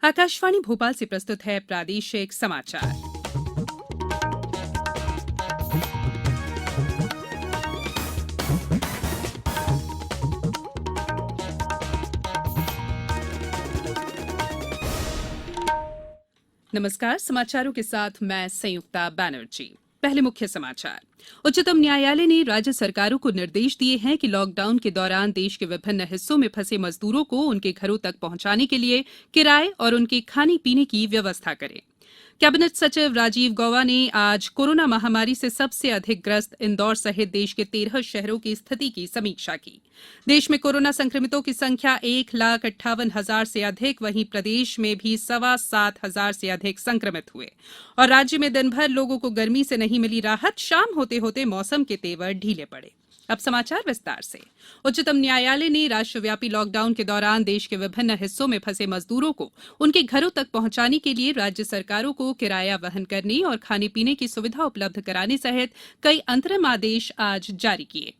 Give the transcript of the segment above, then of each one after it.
आकाशवाणी भोपाल से प्रस्तुत है प्रादेशिक समाचार। नमस्कार, समाचारों के साथ मैं संयुक्ता बैनर्जी। पहले मुख्य समाचार। उच्चतम न्यायालय ने राज्य सरकारों को निर्देश दिए हैं कि लॉकडाउन के दौरान देश के विभिन्न हिस्सों में फंसे मजदूरों को उनके घरों तक पहुंचाने के लिए किराए और उनके खाने पीने की व्यवस्था करें। कैबिनेट सचिव राजीव गौबा ने आज कोरोना महामारी से सबसे अधिक ग्रस्त इंदौर सहित देश के 13 शहरों की स्थिति की समीक्षा की। देश में कोरोना संक्रमितों की संख्या 1,58,000 से अधिक, वहीं प्रदेश में भी 7,25,000 से अधिक संक्रमित हुए और राज्य में दिन भर लोगों को गर्मी से नहीं मिली राहत। शाम होते होते मौसम के तेवर ढीले पड़े। अब समाचार विस्तार से। उच्चतम न्यायालय ने राष्ट्रव्यापी लॉकडाउन के दौरान देश के विभिन्न हिस्सों में फंसे मजदूरों को उनके घरों तक पहुंचाने के लिए राज्य सरकारों को किराया वहन करने और खाने पीने की सुविधा उपलब्ध कराने सहित कई अंतरिम आदेश आज जारी किए।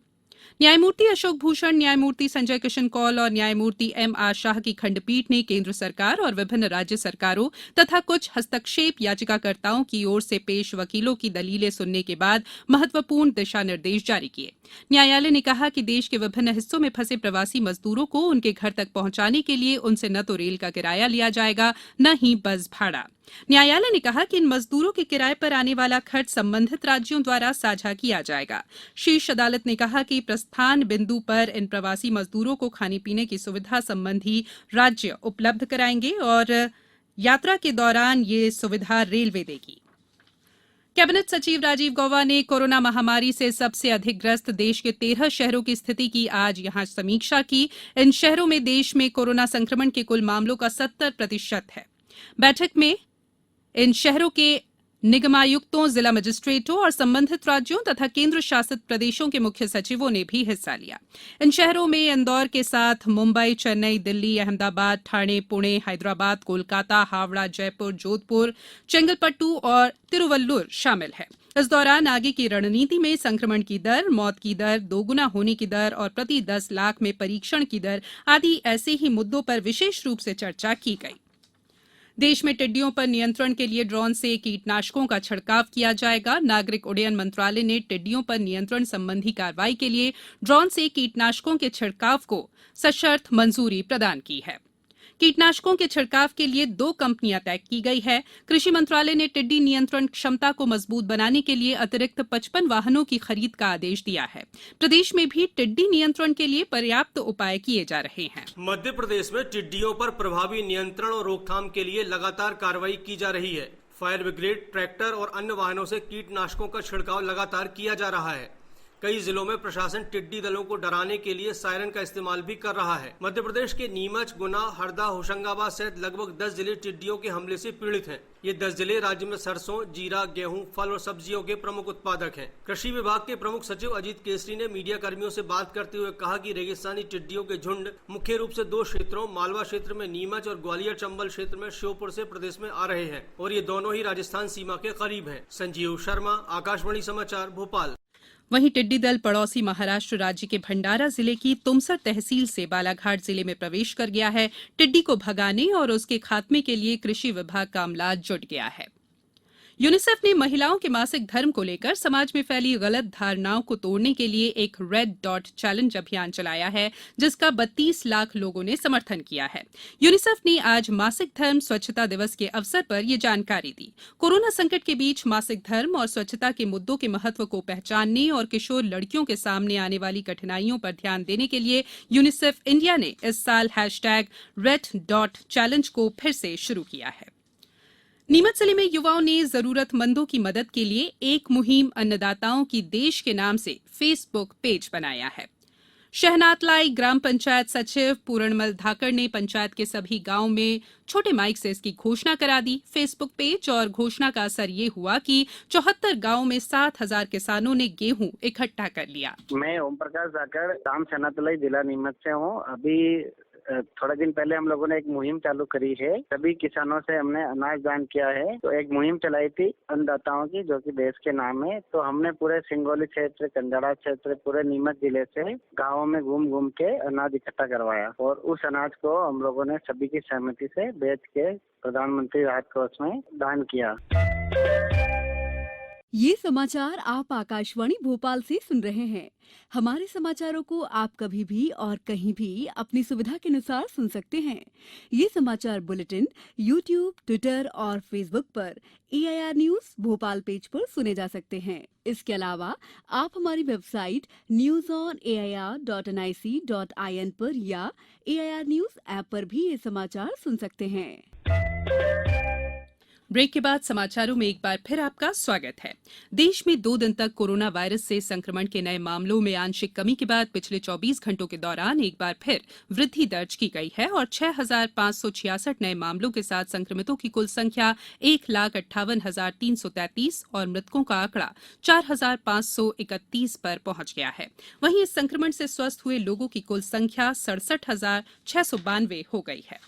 न्यायमूर्ति अशोक भूषण, न्यायमूर्ति संजय किशन कौल और न्यायमूर्ति एम.आर. शाह की खंडपीठ ने केंद्र सरकार और विभिन्न राज्य सरकारों तथा कुछ हस्तक्षेप याचिकाकर्ताओं की ओर से पेश वकीलों की दलीलें सुनने के बाद महत्वपूर्ण दिशा निर्देश जारी किए। न्यायालय ने कहा कि देश के विभिन्न हिस्सों में फंसे प्रवासी मजदूरों को उनके घर तक पहुंचाने के लिए उनसे न तो रेल का किराया लिया जाएगा, न ही बस भाड़ा। न्यायालय ने कहा कि इन मजदूरों के किराए पर आने वाला खर्च संबंधित राज्यों द्वारा साझा किया जाएगा। शीर्ष अदालत ने कहा कि प्रस्थान बिंदु पर इन प्रवासी मजदूरों को खाने पीने की सुविधा संबंधी राज्य उपलब्ध कराएंगे और यात्रा के दौरान ये सुविधा रेलवे देगी। कैबिनेट सचिव राजीव गौबा ने कोरोना महामारी से सबसे अधिक ग्रस्त देश के 13 शहरों की स्थिति की आज यहां समीक्षा की। इन शहरों में देश में कोरोना संक्रमण के कुल मामलों का 70% है। बैठक में इन शहरों के निगमायुक्तों, जिला मजिस्ट्रेटों और संबंधित राज्यों तथा केंद्र शासित प्रदेशों के मुख्य सचिवों ने भी हिस्सा लिया। इन शहरों में इंदौर के साथ मुंबई, चेन्नई, दिल्ली, अहमदाबाद, ठाणे, पुणे, हैदराबाद, कोलकाता, हावड़ा, जयपुर, जोधपुर, चेंगलपट्टू और तिरुवल्लुर शामिल है। इस दौरान आगे की रणनीति में संक्रमण की दर, मौत की दर, दोगुना होने की दर और प्रति 10 लाख में परीक्षण की दर आदि ऐसे ही मुद्दों पर विशेष रूप से चर्चा की गई। देश में टिड्डियों पर नियंत्रण के लिए ड्रोन से कीटनाशकों का छिड़काव किया जाएगा। नागरिक उड्डयन मंत्रालय ने टिड्डियों पर नियंत्रण संबंधी कार्रवाई के लिए ड्रोन से कीटनाशकों के छिड़काव को सशर्त मंजूरी प्रदान की है। कीटनाशकों के छिड़काव के लिए 2 कंपनियां तय की गई है। कृषि मंत्रालय ने टिड्डी नियंत्रण क्षमता को मजबूत बनाने के लिए अतिरिक्त 55 वाहनों की खरीद का आदेश दिया है। प्रदेश में भी टिड्डी नियंत्रण के लिए पर्याप्त उपाय किए जा रहे हैं। मध्य प्रदेश में टिड्डियों पर प्रभावी नियंत्रण और रोकथाम के लिए लगातार कार्रवाई की जा रही है। फायर ब्रिगेड, ट्रैक्टर और अन्य वाहनों से कीटनाशकों का छिड़काव लगातार किया जा रहा है। कई जिलों में प्रशासन टिड्डी दलों को डराने के लिए सायरन का इस्तेमाल भी कर रहा है। मध्य प्रदेश के नीमच, गुना, हरदा, होशंगाबाद सहित लगभग 10 जिले टिड्डियों के हमले से पीड़ित हैं। ये 10 जिले राज्य में सरसों, जीरा, गेहूं, फल और सब्जियों के प्रमुख उत्पादक हैं। कृषि विभाग के प्रमुख सचिव अजीत केसरी ने मीडिया कर्मियों से बात करते हुए कहा कि रेगिस्तानी टिड्डियों के झुंड मुख्य रूप से 2 क्षेत्रों, मालवा क्षेत्र में नीमच और ग्वालियर चंबल क्षेत्र में श्योपुर से प्रदेश में आ रहे हैं और ये दोनों ही राजस्थान सीमा के करीब है। संजीव शर्मा, आकाशवाणी समाचार, भोपाल। वहीं टिड्डी दल पड़ोसी महाराष्ट्र राज्य के भंडारा जिले की तुमसर तहसील से बालाघाट जिले में प्रवेश कर गया है। टिड्डी को भगाने और उसके खात्मे के लिए कृषि विभाग का अमला जुट गया है। यूनिसेफ ने महिलाओं के मासिक धर्म को लेकर समाज में फैली गलत धारणाओं को तोड़ने के लिए एक रेड डॉट चैलेंज अभियान चलाया है, जिसका 32 लाख लोगों ने समर्थन किया है। यूनिसेफ ने आज मासिक धर्म स्वच्छता दिवस के अवसर पर यह जानकारी दी। कोरोना संकट के बीच मासिक धर्म और स्वच्छता के मुद्दों के महत्व को पहचानने और किशोर लड़कियों के सामने आने वाली कठिनाइयों पर ध्यान देने के लिए यूनिसेफ इंडिया ने इस साल #रेड डॉट चैलेंज को फिर से शुरू किया है। नीमच जिले में युवाओं ने जरूरतमंदों की मदद के लिए एक मुहिम अन्नदाताओं की देश के नाम से फेसबुक पेज बनाया है। शहनातलाई ग्राम पंचायत सचिव पूरणमल धाकड़ ने पंचायत के सभी गांवों में छोटे माइक से इसकी घोषणा करा दी। फेसबुक पेज और घोषणा का असर ये हुआ कि 74 गांवों में 7,000 किसानों ने गेहूं इकट्ठा कर लिया। मैं ओम प्रकाश धाकड़, ग्राम शहनातलाई, जिला नीमच से हूँ। अभी थोड़ा दिन पहले हम लोगों ने एक मुहिम चालू करी है। सभी किसानों से हमने अनाज दान किया है। तो एक मुहिम चलाई थी अन्नदाताओं की, जो कि देश के नाम है। तो हमने पूरे सिंगरौली क्षेत्र, कंडाला क्षेत्र, पूरे नीमच जिले से गाँवों में घूम घूम के अनाज इकट्ठा करवाया और उस अनाज को हम लोगों ने सभी की सहमति से बेच के प्रधानमंत्री राहत कोष में दान किया। ये समाचार आप आकाशवाणी भोपाल से सुन रहे हैं। हमारे समाचारों को आप कभी भी और कहीं भी अपनी सुविधा के अनुसार सुन सकते हैं। ये समाचार बुलेटिन YouTube, ट्विटर और फेसबुक पर AIR न्यूज भोपाल पेज पर सुने जा सकते हैं। इसके अलावा आप हमारी वेबसाइट newsonair.nic.in पर या AIR न्यूज ऐप पर भी ये समाचार सुन सकते हैं। ब्रेक के बाद समाचारों में एक बार फिर आपका स्वागत है। देश में 2 दिन तक कोरोना वायरस से संक्रमण के नए मामलों में आंशिक कमी के बाद पिछले 24 घंटों के दौरान एक बार फिर वृद्धि दर्ज की गई है और 6,566 नए मामलों के साथ संक्रमितों की कुल संख्या 1,58,333 और मृतकों का आंकड़ा 4,531 पर पहुंच गया है। वहीं इस संक्रमण से स्वस्थ हुए लोगों की कुल संख्या 67,692 हो गई है।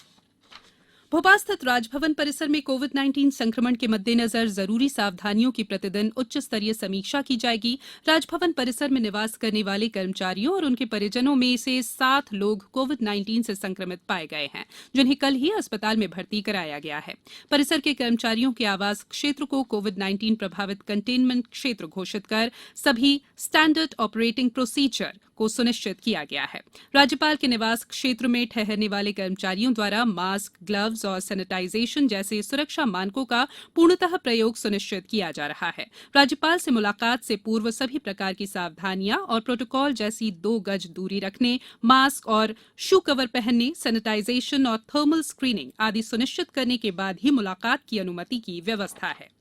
भोपाल स्थित राजभवन परिसर में कोविड-19 संक्रमण के मद्देनजर जरूरी सावधानियों की प्रतिदिन उच्च स्तरीय समीक्षा की जाएगी। राजभवन परिसर में निवास करने वाले कर्मचारियों और उनके परिजनों में से 7 लोग कोविड-19 से संक्रमित पाए गए हैं, जिन्हें कल ही अस्पताल में भर्ती कराया गया है। परिसर के कर्मचारियों के आवास क्षेत्र को कोविड-19 प्रभावित कंटेनमेंट क्षेत्र घोषित कर सभी स्टैंडर्ड ऑपरेटिंग प्रोसीजर को सुनिश्चित किया गया है। राज्यपाल के निवास क्षेत्र में ठहरने वाले कर्मचारियों द्वारा मास्क, ग्लव्स और सैनिटाइजेशन जैसे सुरक्षा मानकों का पूर्णतः प्रयोग सुनिश्चित किया जा रहा है। राज्यपाल से मुलाकात से पूर्व सभी प्रकार की सावधानियां और प्रोटोकॉल जैसी 2 गज दूरी रखने, मास्क और शू कवर पहनने, सैनिटाइजेशन और थर्मल स्क्रीनिंग आदि सुनिश्चित करने के बाद ही मुलाकात की अनुमति की व्यवस्था है।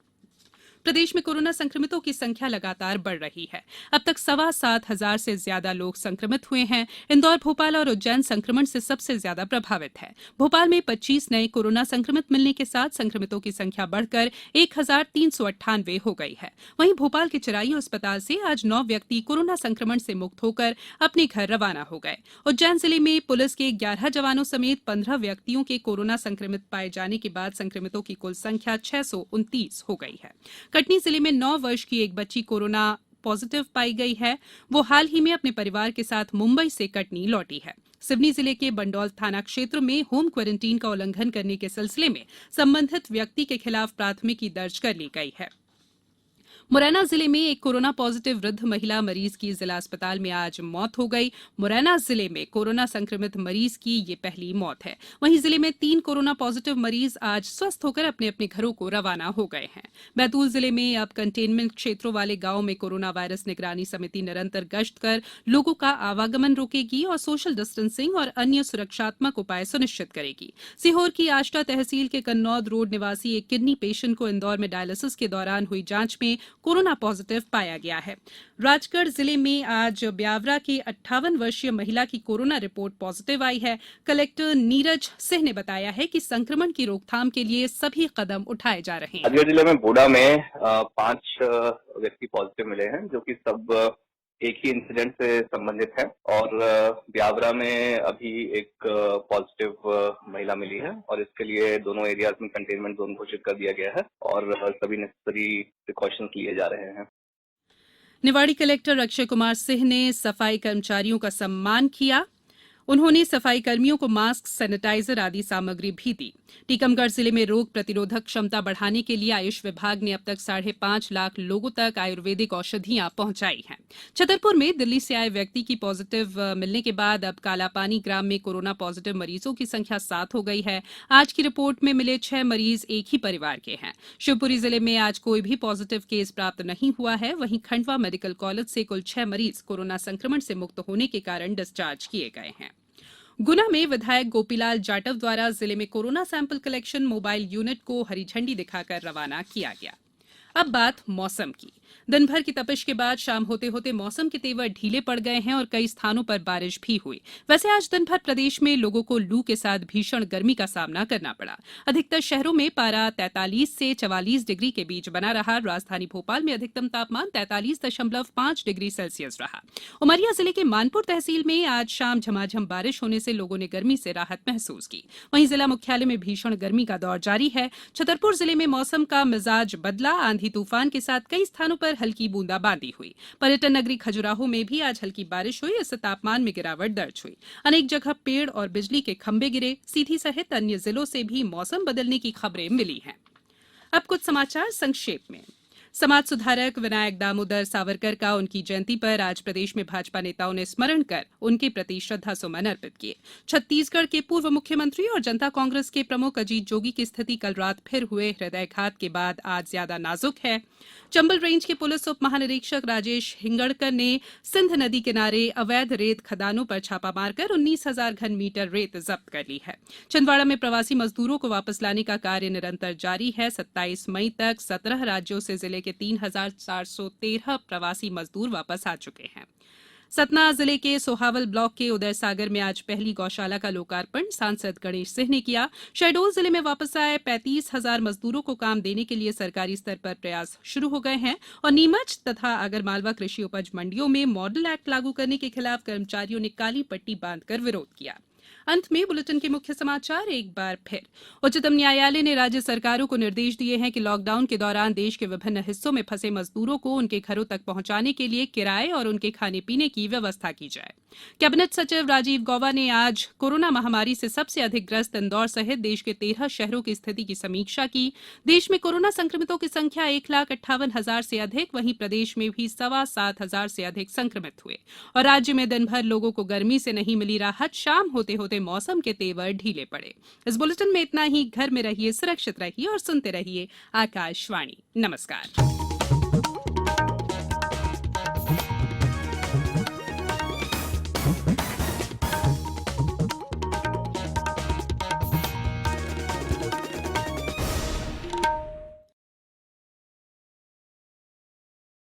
प्रदेश में कोरोना संक्रमितों की संख्या लगातार बढ़ रही है। अब तक 7,25,000 से ज्यादा लोग संक्रमित हुए हैं। इंदौर, भोपाल और उज्जैन संक्रमण से सबसे ज्यादा प्रभावित है। भोपाल में 25 नए कोरोना संक्रमित मिलने के साथ संक्रमितों की संख्या बढ़कर 1,398 हो गई है। वहीं भोपाल के चिरायू अस्पताल से आज 9 व्यक्ति कोरोना संक्रमण से मुक्त होकर अपने घर रवाना हो गए। उज्जैन जिले में पुलिस के 11 जवानों समेत 15 व्यक्तियों के कोरोना संक्रमित पाए जाने के बाद संक्रमितों की कुल संख्या 629 हो गई है। कटनी जिले में 9 वर्ष की एक बच्ची कोरोना पॉजिटिव पाई गई है। वो हाल ही में अपने परिवार के साथ मुंबई से कटनी लौटी है। सिवनी जिले के बंडौल थाना क्षेत्र में होम क्वारंटीन का उल्लंघन करने के सिलसिले में संबंधित व्यक्ति के खिलाफ प्राथमिकी दर्ज कर ली गई है। मुरैना जिले में एक कोरोना पॉजिटिव वृद्ध महिला मरीज की जिला अस्पताल में आज मौत हो गई। मुरैना जिले में कोरोना संक्रमित मरीज की ये पहली मौत है। वहीं जिले में 3 कोरोना पॉजिटिव मरीज आज स्वस्थ होकर अपने अपने घरों को रवाना हो गए हैं। बैतूल जिले में अब कंटेनमेंट क्षेत्रों वाले गांवों में कोरोना वायरस निगरानी समिति निरंतर गश्त कर लोगों का आवागमन रोकेगी और सोशल डिस्टेंसिंग और अन्य सुरक्षात्मक उपाय सुनिश्चित करेगी। सीहोर की आष्टा तहसील के कन्नौद रोड निवासी एक किडनी पेशेंट को इंदौर में डायलिसिस के दौरान हुई जांच में कोरोना पॉजिटिव पाया गया है। राजगढ़ जिले में आज ब्यावरा की 58 वर्षीय महिला की कोरोना रिपोर्ट पॉजिटिव आई है। कलेक्टर नीरज सिंह ने बताया है कि संक्रमण की रोकथाम के लिए सभी कदम उठाए जा रहे हैं। राजगढ़ जिले में बोडा में 5 व्यक्ति पॉजिटिव मिले हैं, जो कि सब एक ही इंसिडेंट से संबंधित है। और ब्यावरा में अभी एक पॉजिटिव महिला मिली है और इसके लिए दोनों एरियाज में कंटेनमेंट जोन घोषित कर दिया गया है और सभी नेसेसरी प्रिकॉशंस लिए जा रहे हैं। निवाड़ी कलेक्टर अक्षय कुमार सिंह ने सफाई कर्मचारियों का सम्मान किया। उन्होंने सफाई कर्मियों को मास्क, सैनिटाइजर आदि सामग्री भी दी। टीकमगढ़ जिले में रोग प्रतिरोधक क्षमता बढ़ाने के लिए आयुष विभाग ने अब तक 5.5 लाख लोगों तक आयुर्वेदिक औषधियां पहुंचाई हैं। छतरपुर में दिल्ली से आए व्यक्ति की पॉजिटिव मिलने के बाद अब कालापानी ग्राम में कोरोना पॉजिटिव मरीजों की संख्या 7 हो गई है। आज की रिपोर्ट में मिले 6 मरीज एक ही परिवार के हैं। शिवपुरी जिले में आज कोई भी पॉजिटिव केस प्राप्त नहीं हुआ है। वहीं खंडवा मेडिकल कॉलेज से कुल 6 मरीज कोरोना संक्रमण से मुक्त होने के कारण डिस्चार्ज किए गए हैं। गुना में विधायक गोपीलाल जाटव द्वारा जिले में corona sample collection mobile unit को हरी झंडी दिखाकर रवाना किया गया। अब बात मौसम की। दिन भर की तपिश के बाद शाम होते होते मौसम के तेवर ढीले पड़ गए हैं और कई स्थानों पर बारिश भी हुई। वैसे आज दिन भर प्रदेश में लोगों को लू के साथ भीषण गर्मी का सामना करना पड़ा। अधिकतर शहरों में पारा 43 से 44 डिग्री के बीच बना रहा। राजधानी भोपाल में अधिकतम तापमान 43.5 डिग्री सेल्सियस रहा। उमरिया जिले के मानपुर तहसील में आज शाम झमाझम बारिश होने से लोगों ने गर्मी से राहत महसूस की। वहीं जिला मुख्यालय में भीषण गर्मी का दौर जारी है। छतरपुर जिले में मौसम का मिजाज बदला। आंधी तूफान के साथ कई स्थानों पर हल्की बूंदाबांदी हुई। पर्यटन नगरी खजुराहो में भी आज हल्की बारिश हुई। इससे तापमान में गिरावट दर्ज हुई। अनेक जगह पेड़ और बिजली के खंभे गिरे। सीधी सहित अन्य जिलों से भी मौसम बदलने की खबरें मिली हैं। अब कुछ समाचार संक्षेप में। समाज सुधारक विनायक दामोदर सावरकर का उनकी जयंती पर आज प्रदेश में भाजपा नेताओं ने स्मरण कर उनके प्रति श्रद्धा सुमन अर्पित किए। छत्तीसगढ़ के पूर्व मुख्यमंत्री और जनता कांग्रेस के प्रमुख अजीत जोगी की स्थिति कल रात फिर हुए हृदयघात के बाद आज ज्यादा नाजुक है। चंबल रेंज के पुलिस उप महानिरीक्षक राजेश हिंगड़कर ने सिंध नदी किनारे अवैध रेत खदानों पर छापा मारकर 19,000 घन मीटर रेत जब्त कर ली है। छिंदवाड़ा में प्रवासी मजदूरों को वापस लाने का कार्य निरंतर जारी है। 27 मई तक 17 राज्यों से जिले के 3,413 प्रवासी मजदूर वापस आ चुके हैं। सतना जिले के सोहावल ब्लॉक के उदय सागर में आज पहली गौशाला का लोकार्पण सांसद गणेश सिंह ने किया। शहडोल जिले में वापस आए 35,000 मजदूरों को काम देने के लिए सरकारी स्तर पर प्रयास शुरू हो गए हैं और नीमच तथा आगरमालवा कृषि उपज मंडियों में मॉडल एक्ट लागू करने के खिलाफ कर्मचारियों ने काली पट्टी बांधकर विरोध किया। अंत में बुलेटिन के मुख्य समाचार एक बार फिर। उच्चतम न्यायालय ने राज्य सरकारों को निर्देश दिए हैं कि लॉकडाउन के दौरान देश के विभिन्न हिस्सों में फंसे मजदूरों को उनके घरों तक पहुंचाने के लिए किराए और उनके खाने पीने की व्यवस्था की जाए। कैबिनेट सचिव राजीव गौबा ने आज कोरोना महामारी से सबसे अधिक ग्रस्त इंदौर सहित देश के 13 शहरों की स्थिति की समीक्षा की। देश में कोरोना संक्रमितों की संख्या 1,58,000 से अधिक, वहीं प्रदेश में भी 7,25,000 से अधिक संक्रमित हुए और राज्य में दिन भर लोगों को गर्मी से नहीं मिली राहत। शाम होते होते मौसम के तेवर ढीले पड़े। इस बुलेटिन में इतना ही। घर में रहिए, सुरक्षित रहिए और सुनते रहिए आकाशवाणी। नमस्कार।